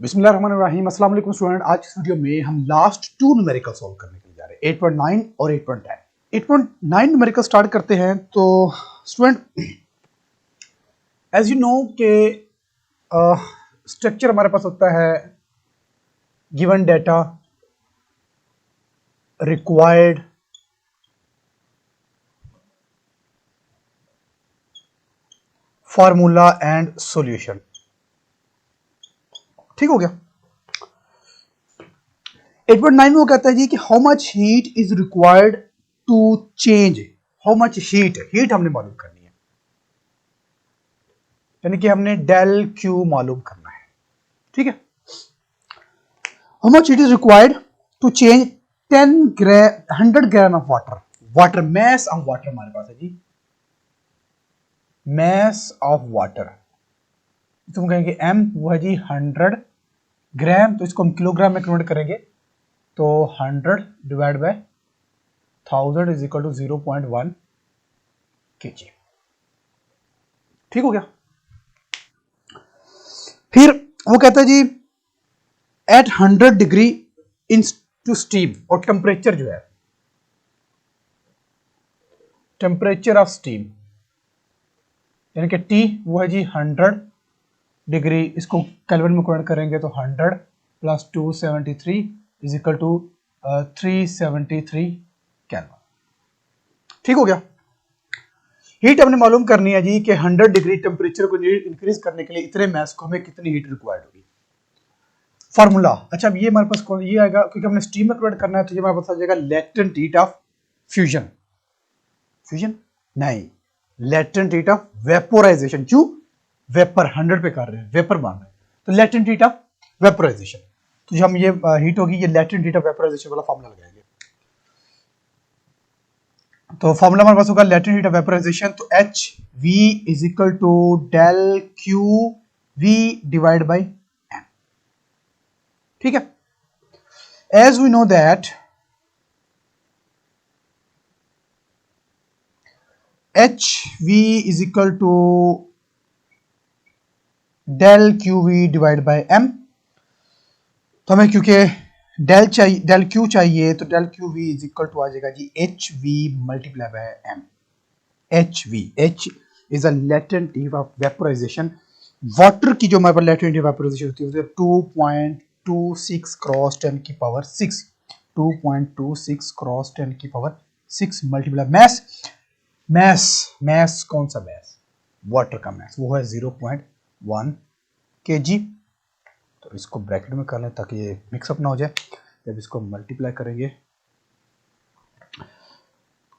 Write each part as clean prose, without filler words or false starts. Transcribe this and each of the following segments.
बिस्मिल्लाहिर्रहमानिर्रहीम। अस्सलाम वालेकुम स्टूडेंट। आज इस वीडियो में हम लास्ट टू न्यूमेरिकल सॉल्व करने के लिए जा रहे हैं, 8.9 और 8.10। 8.9 न्यूमेरिकल स्टार्ट करते हैं। तो स्टूडेंट एज यू नो के स्ट्रक्चर हमारे पास होता है given data, required, formula and solution. ठीक हो गया। 8.9 में वो कहता है जी कि how much heat is required to change. How much heat हमने मालूम करनी है, यानी कि हमने डेल क्यू मालूम करना है। ठीक है। How much heat is required to change 100 gram of water mass of water हमारे पास है जी, मैस ऑफ वाटर। तुम कहेंगे एम, वो है जी 100 ग्राम, तो इसको हम किलोग्राम में कन्वर्ट करेंगे तो 100 divide by 1000 is equal to 0.1 kg। ठीक हो गया। फिर वो कहता है जी at 100 degree in to steam, और टेम्परेचर जो है, टेम्परेचर ऑफ स्टीम यानी कि T वो है जी 100 डिग्री, इसको केल्विन में कन्वर्ट करेंगे तो 100 plus 273 is equal to 373 Kelvin. ठीक हो गया। हीट हमने मालूम करनी है जी कि 100 डिग्री टेम्परेचर को इंक्रीज करने के लिए इतने मैस को हमें कितनी हीट रिक्वायर्ड होगी। फार्मूला, अच्छा अब ये हमारे पास कौन ये आएगा, क्योंकि हमने स्टीम में कन्वर्ट करना है तो ये हमारे पास आ जाएगा latent heat of fusion. Fusion नहीं, लेटेंट हीट ऑफ वेपोराइजेशन। क्यों? वेपर 100 पे कर रहे हैं, वेपर बन रहे हैं, तो लेटेंट हीट ऑफ वेपोराइजेशन। तो जो हम ये हीट होगी, ये लेटेंट हीट ऑफ वेपोराइजेशन वाला फार्मूला लगाएंगे। तो फार्मूला हमारे पास होगा लेटेंट हीट ऑफ वेपोराइजेशन, तो H V is equal to del Q V divide by M. ठीक है। As we know that H V is equal to del Q V divide by M. तो हमें क्योंकि del चाहिए, del Q चाहिए, तो del Q V is equal to आ जाएगा जी H V multiply by M. H V, H is a latent heat of vaporisation. Water की जो हमारे पास लेटेंट हीट वेपोराइजेशन होती है 2.26 क्रॉस 10 की पावर 6, 2.26 क्रॉस 10 की पावर 6 मल्टीप्लाई मैस। मैस कौन सा मैस? वाटर का मैस, वो है 0.1 kg। तो इसको ब्रैकेट में कर लें ताकि ये मिक्सअप ना हो जाए। जब इसको मल्टीप्लाई करेंगे,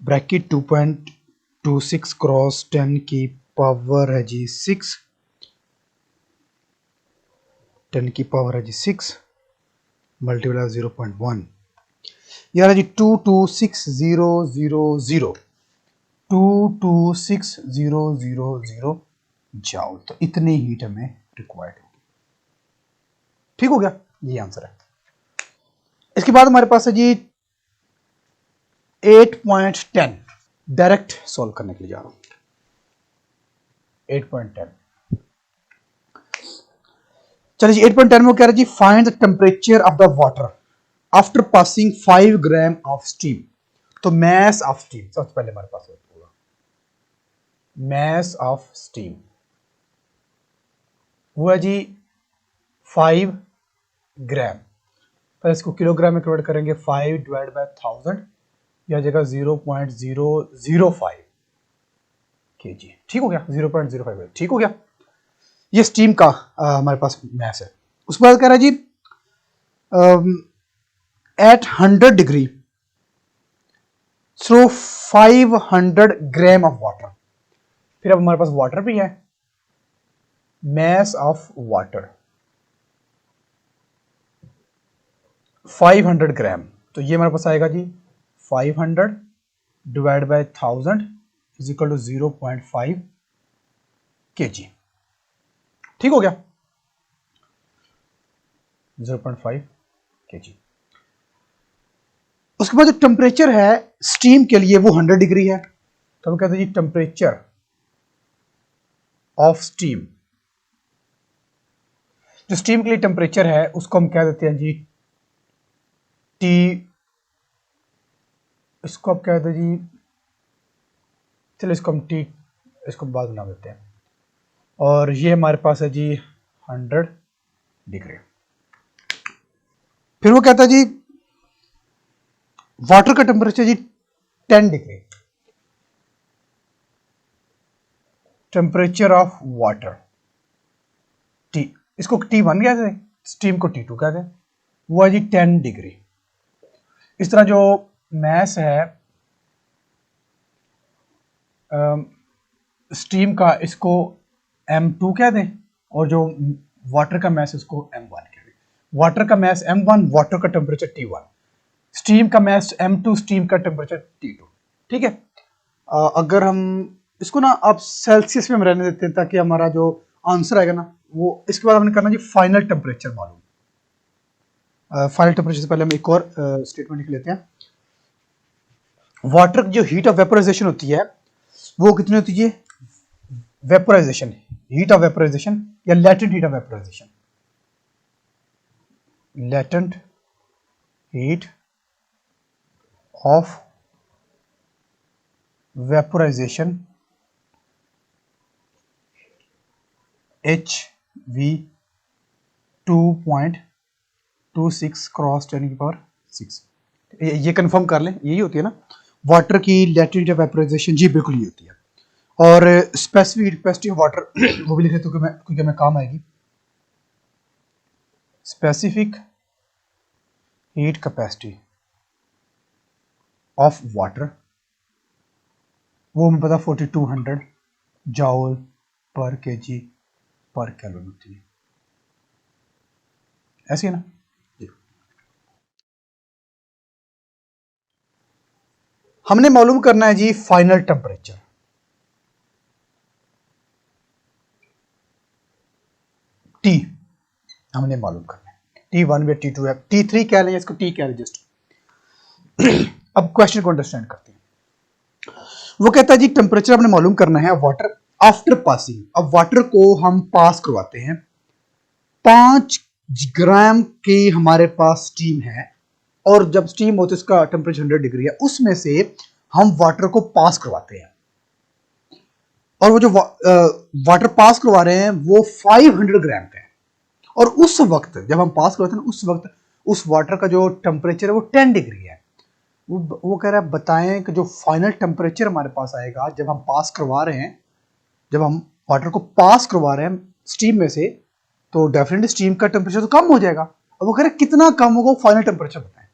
ब्रैकेट 2.26 क्रॉस 10 की पावर है जी 6, 10 की पावर है जी 6 मल्टीप्लाई 0.1, यार जी 226000 226,000 जाओ, तो इतनी हीट हमें रिक्वायर्ड होगी। ठीक हो गया, ये आंसर है। इसके बाद हमारे पास है जी 8.10, डायरेक्ट सॉल्व करने के लिए जा रहा हूं। 8.10, चलिए जी 8.10 में क्या है जी, find the temperature of the water after passing 5 gram of steam. तो मैस ऑफ स्टीम सबसे पहले हमारे पास होगा, मैस ऑफ स्टीम वो है जी 5 ग्राम। पर इसको किलोग्राम में कन्वर्ट करेंगे, 5 डिवाइड बाय 1000 यह जगह 0.005 kg। ठीक हो गया, 0.05। ठीक हो गया। ये स्टीम का हमारे पास मैस है। उसके बाद कह रहा है जी at 100 degree through 500 gram of water. फिर अब हमारे पास वाटर भी है, मैस ऑफ वाटर 500 ग्राम, तो ये हमारे पास आएगा जी 500 divide by 1000 is equal to 0.5 kg। ठीक हो गया, 0.5 kg। उसके बाद जो टेम्परेचर है स्टीम के लिए वो 100 डिग्री है, तो हम कहते हैं जी टेम्परेचर ऑफ स्टीम, जो स्टीम के लिए टेम्परेचर है उसको हम कह देते हैं जी टी, इसको आप कह देते जी, चलो इसको हम टी, इसको बाद में नाम देते हैं। और ये हमारे पास है जी 100 डिग्री। फिर वो कहता है जी वाटर का टेम्परेचर जी 10 degree, temperature of water T, इसको T1 कहते हैं, स्टीम को T2 कहते हैं, वो है जी 10 डिग्री। इस तरह जो मैस है स्टीम का, इसको M2 कह दें, और जो वाटर का मैस उसको M1 कह दें। वाटर का मैस M1, वाटर का टेम्परेचर T1, स्टीम का मैस M2, स्टीम का टेम्परेचर T2। ठीक है। अगर हम इसको ना आप सेल्सियस में हम रहने देते हैं ताकि हमारा जो आंसर आएगा ना वो, इसके बाद हमने करना जी फाइनल टेम्परेचर मालूम। फाइनल टेम्परेचर से पहले हम एक और स्टेटमेंट लिख लेते हैं। वाटर की जो हीट ऑफ वेपोराइजेशन होती है वो कितनी होती है? वेपोराइजेशन, हीट ऑफ वेपोराइजेशन या latent heat of vaporization, latent heat of vaporisation HV 2.26 cross 10⁶। ये कंफर्म कर लें, यही होती है ना वाटर की लेटेंट हीट ऑफ वेपोराइजेशन? जी बिल्कुल ये होती है। और specific heat capacity of water वो भी लिख लेते हैं क्योंकि हमें काम आएगी। Specific heat capacity of water वो हमें पता 4200 जॉल पर केजी पर केल्विन होती है, ऐसी है ना। हमने मालूम करना है जी फाइनल टेम्परेचर। टी हमने मालूम करना है, T1 या T2 है, T3 कह लें, इसको T कह लें जस्ट। अब क्वेश्चन को अंडरस्टैंड करते हैं। वो कहता है जी टेम्परेचर हमने मालूम करना है वाटर आफ्टर पासिंग। अब वाटर को हम पास करवाते हैं, 5 ग्राम की हमारे पास स्टीम है, और जब स्टीम होती है उसका टेम्परेचर 100 डिग्री है, उसमें से हम वाटर को पास करवाते हैं, और वो जो वाटर पास करवा रहे हैं वो 500 ग्राम का है। और उस वक्त जब हम पास करवाते हैं उस वक्त उस वाटर का जो टेम्परेचर है वो 10 डिग्री है। वो कह रहा है बताएं कि जो फाइनल टेम्परेचर हमारे पास आएगा जब हम पास करवा रहे हैं, जब हम वाटर को पास करवा रहे हैं स्टीम में से, तो डेफिनेटली स्टीम का टेम्परेचर तो कम हो जाएगा। अब वो कह रहे कितना कम होगा, फाइनल टेम्परेचर बताएं।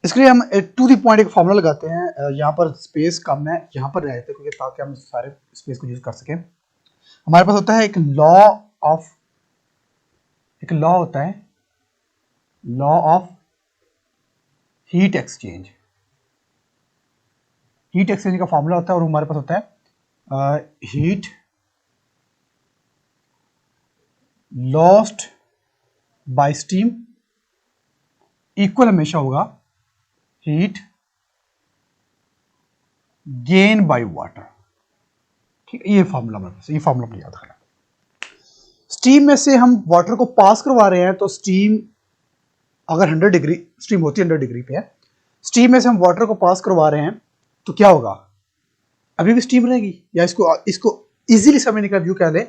इसके लिए हम टू द पॉइंट एक फॉर्मूला लगाते हैं। यहाँ पर स्पेस कम है, यहाँ पर रहते हैं क्योंकि ताकि हम सारे स्पेस को यूज कर सकें। हमारे पास होता है एक लॉ होता है, law of heat exchange. Heat exchange का फॉर्मूला होता है, और हमारे पास होता है heat lost by steam equal हमेशा होगा हीट गेन बाय वाटर। ठीक है, ये फॉर्मूला हमारे पास, ये फॉर्मूला अपने याद रखना। स्टीम में से हम वाटर को पास करवा रहे हैं, तो स्टीम अगर 100 डिग्री स्टीम होती है, 100 डिग्री पे है, स्टीम में से हम वाटर को पास करवा रहे हैं, तो क्या होगा? अभी भी स्टीम रहेगी। या इसको इजीली समझने का व्यू कह लें,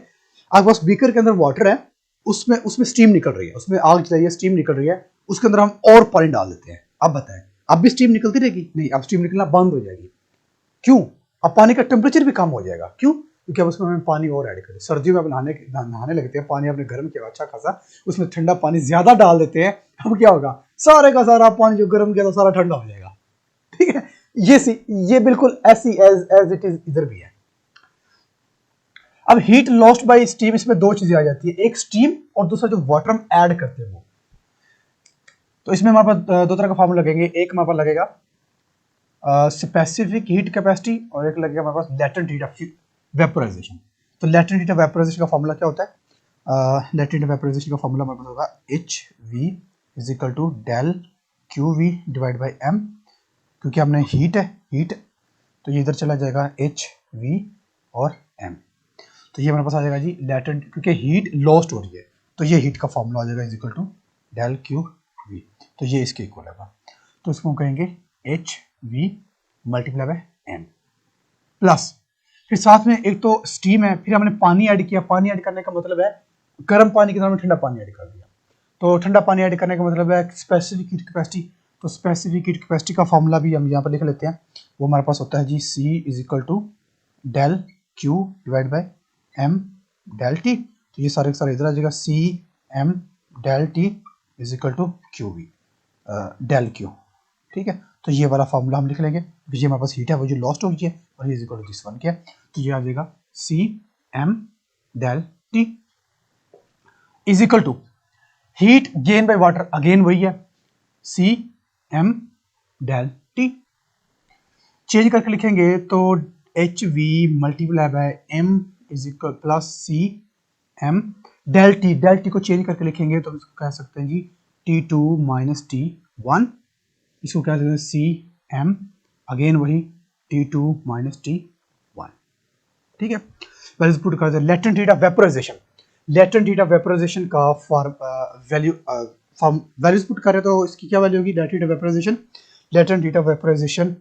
आपके पास बीकर के अंदर वाटर है, उसमें स्टीम निकल रही है, उसमें आग जलाई है, स्टीम निकल रही है, उसके अंदर हम और पानी डाल देते हैं। अब बताएं, अब भी स्टीम निकलती रहेगी? नहीं, अब स्टीम निकलना बंद हो जाएगी। क्यों? अब पानी का टेम्परेचर भी कम हो जाएगा। क्यों? क्योंकि अब उसमें हम पानी और ऐड करें। सर्दियों में आप नहाने लगते हैं, पानी आपने गर्म किया अच्छा खासा, उसमें ठंडा पानी ज्यादा डाल देते हैं, अब क्या होगा? सारे का सारा पानी जो गर्म किया था सारा ठंडा हो जाएगा। ठीक है, ये बिल्कुल ऐसी एज इट इज इधर भी है। अब हीट लॉस्ट बाय स्टीम, इसमें दो चीजें आ जाती है, एक स्टीम और दूसरा जो वाटर हम ऐड करते हैं वो। तो इसमें हमारे पास दो तरह का फॉर्मूला लगेंगे, एक हमारे पास लगेगा स्पेसिफिक हीट कैपेसिटी, और एक लगेगा हमारे पास लेटेंट हीट ऑफ वेपोराइजेशन। तो लेटेंट हीट ऑफ वेपोराइजेशन का फॉर्मूला क्या होता है? लेटेंट हीट ऑफ वेपोराइजेशन का फॉर्मूला हमारे पास होगा HV is equal to del QV divide by M। क्योंकि हमने हीट है, हीट तो ये इधर चला जाएगा HV और M। तो ये हमारे पास आ जाएगा जी लेटेंट, क्योंकि हीट लॉस्ट हो रही है, तो ये हीट का फॉर्मूला आ जाएगा is equal to del Q V, तो ये इसके इक्वल है। तो इसको हम कहेंगे H V multiply by M plus, फिर साथ में एक तो स्टीम है, फिर हमने पानी ऐड किया। पानी ऐड करने का मतलब है गर्म पानी के साथ में ठंडा पानी ऐड कर दिया, तो ठंडा पानी ऐड करने का मतलब है स्पेसिफिक हीट कैपेसिटी। तो स्पेसिफिक हीट कैपेसिटी का फॉर्मूला भी हम यहाँ पर लिख लेते हैं, वो हमारे पास होता है जी C is equal to del Q divide by M del T. तो ये सारे के सारे इधर आ जाएगा, C M del T is equal to Q V del Q. ठीक है, तो ये वाला फॉर्मूला हम लिख लेंगे। ये हमारे पास हीट है वो जो लॉस्ट हो गई है, और ये is equal to this one क्या है, तो ये आ जाएगा C M del T is equal to heat gain by water, again वही है C M del T. Change करके लिखेंगे तो H V multiply by M is equal plus C M del T. Del T को change करके लिखेंगे तो हम इसको कह सकते हैं जी T two minus T one, इसको कह सकते हैं सी एम अगेन वही T two minus T one. ठीक है, वैल्यूज पुट कर दें। Latent heat of vaporization, latent heat of vaporization का वैल्यूज पुट करें तो इसकी क्या वैल्यू होगी, latent heat of vaporization, latent heat of vaporization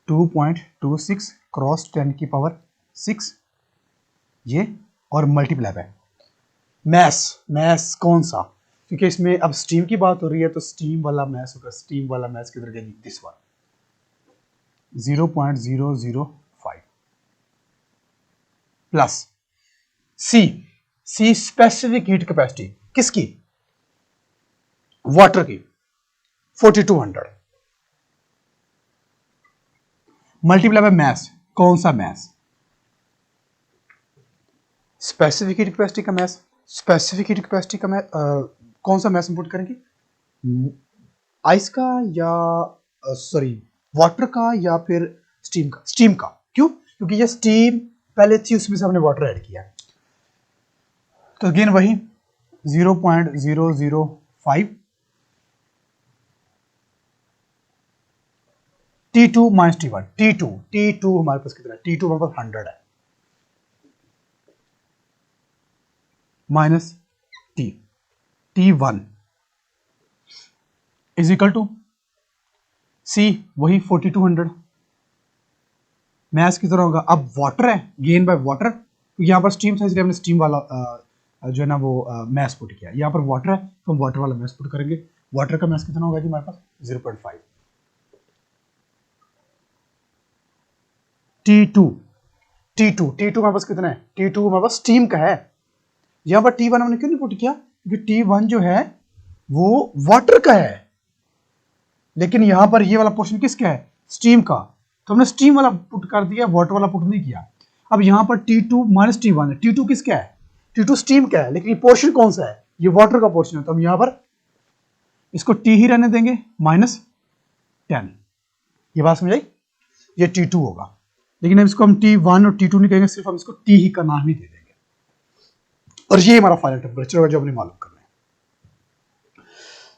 2.26 cross 10 की पावर 6 ये, और मल्टीप्लाई बाय मैस कौन सा, क्योंकि इसमें अब स्टीम की बात हो रही है तो स्टीम वाला मैस होगा। स्टीम वाला मैस किधर गया, this one 0.005 plus C specific heat capacity किसकी, वाटर की 4200 मल्टीप्लाई बाय मैस, कौन सा मैस, स्पेसिफिक हीट कैपेसिटी का मैस। स्पेसिफिक हीट कैपेसिटी का मैस कौन सा मैस इंपुट करेंगे, आइस का या सॉरी वाटर का या फिर स्टीम का, स्टीम का। क्यों, क्योंकि ये स्टीम पहले थी उसमें से हमने वाटर ऐड किया। तो अगेन वही 0.005 T2 माइनस T1, T2 हमारे पास कितना है, T2 हमारे पास 100 है minus T1 is equal to C वही 4200 मैस की तरह होगा। अब वाटर है, गेन बाय वाटर, तो यहाँ पर स्टीम था इसलिए हमने स्टीम वाला जो है ना वो मैस पुट किया। यहाँ पर वाटर है तो हम वाटर वाला मैस पुट करेंगे। वाटर का मैस कितना होगा जी हमारे पास 0.5 T2 हमारे पास कितना है, T2 हमारे पास स्टीम का है। यहाँ पर T1 हमने क्यों नहीं पुट किया, क्योंकि T1 जो है वो वाटर का है, लेकिन यहां पर ये वाला पोर्शन किसका है, स्टीम का, तो हमने स्टीम वाला पुट कर दिया, वाटर वाला पुट नहीं किया। अब यहां पर T2 माइनस T1 है, T2 किसका है, T2 स्टीम का है, लेकिन ये पोर्शन कौन सा है, ये वाटर का पोर्शन है। तो हम यहां पर इसको T ही रहने देंगे माइनस 10, ये बात समझ आई, ये T2 होगा। लेकिन अब इसको हम T1 और T2 नहीं कहेंगे, सिर्फ हम इसको T ही का नाम ही दे देंगे, और ये हमारा फाइनल टेम्परेचर होगा जो हमने मालूम करना है।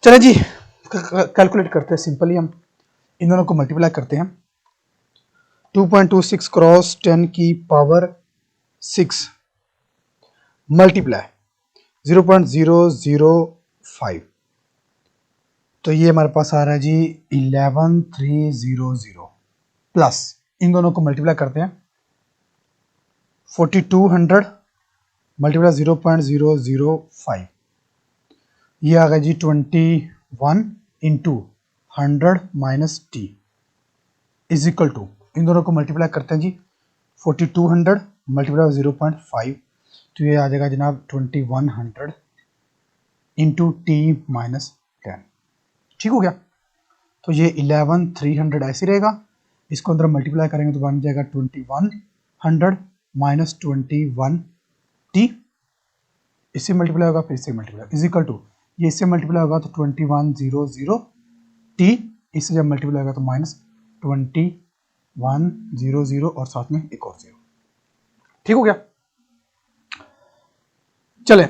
चले जी कैलकुलेट करते हैं सिंपली, हम इन दोनों को मल्टीप्लाई करते हैं। 2.26 क्रॉस 10 की पावर 6 मल्टीप्लाई 0.005, तो ये हमारे पास आ रहा है जी 11300 प्लस इन दोनों को मल्टीप्लाई करते हैं 4200 मल्टीप्लाई 0.005, ये आ गया जी 21 into 100 minus T is equal to, इन दोनों को मल्टीप्लाई करते हैं जी 4200 मल्टीप्लाई 0.5, तो ये आ जाएगा जनाब 2100 इंटू टी माइनस 10। ठीक हो गया, तो ये 11300 ऐसे रहेगा, इसको अंदर मल्टीप्लाई करेंगे तो बन जाएगा 2100 माइनस 21 टी, इससे मल्टीप्लाई होगा फिर इससे मल्टीप्लाई इज इक्वल टू, ये इससे मल्टीप्लाई होगा तो 2100 टी, इससे जब मल्टीप्लाई होगा तो माइनस 2100 और साथ में एक और 0। ठीक हो गया, चले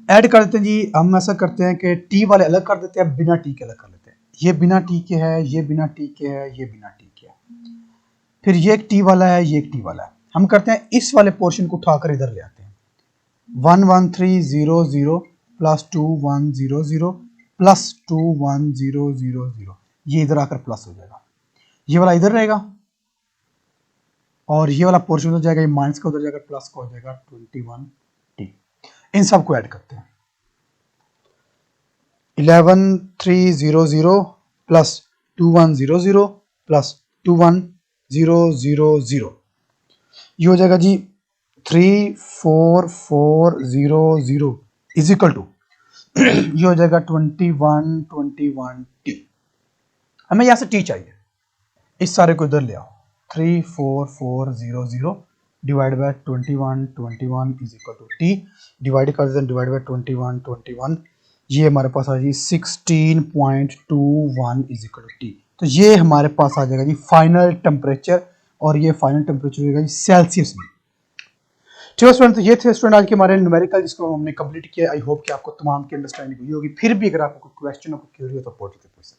ऐड कर देते हैं जी। हम ऐसा करते हैं कि टी वाले अलग कर देते हैं, बिना टी के अलग कर लेते हैं। ये बिना टी के है, ये बिना टी के है, ये बिना टी के है, फिर ये एक टी वाला है, ये एक टी वाला है। हम करते हैं इस वाले पोर्शन को उठाकर इधर ले आते हैं 11300 प्लस 2100 प्लस 21000, ये इधर आकर प्लस हो जाएगा, ये वाला इधर रहेगा और ये वाला पोर्शन हो जाएगा, ये माइनस का उधर जाकर प्लस का हो जाएगा 21t। इन सब को ऐड करते हैं 11300 प्लस 2100 प्लस 21000, ये हो जाएगा जी 34400 इज इक्वल टू ये हो जाएगा 21t। हमें यहां से t चाहिए, इस सारे को इधर ले आओ 34400 divide by 21 is equal to t, divide कर देते हैं डिवाइड बाय 21, ये हमारे पास आ जी 16.21 इज इक्वल टू t। तो ये हमारे पास आ जाएगा जी फाइनल टेम्परेचर, और ये फाइनल टेम्परेचर होगा जी सेल्सियस में। ठीक है स्टूडेंट, तो ये थे स्टूडेंट आज के हमारे न्यूमेरिकल जिसको हमने कंप्लीट किया। आई होप कि आपको तमाम की अंडरस्टैंडिंग हुई होगी। फिर भी अगर आपको कोई क्वेश्चन हो, कोई क्वेरी हो तो पूछ सकते हैं।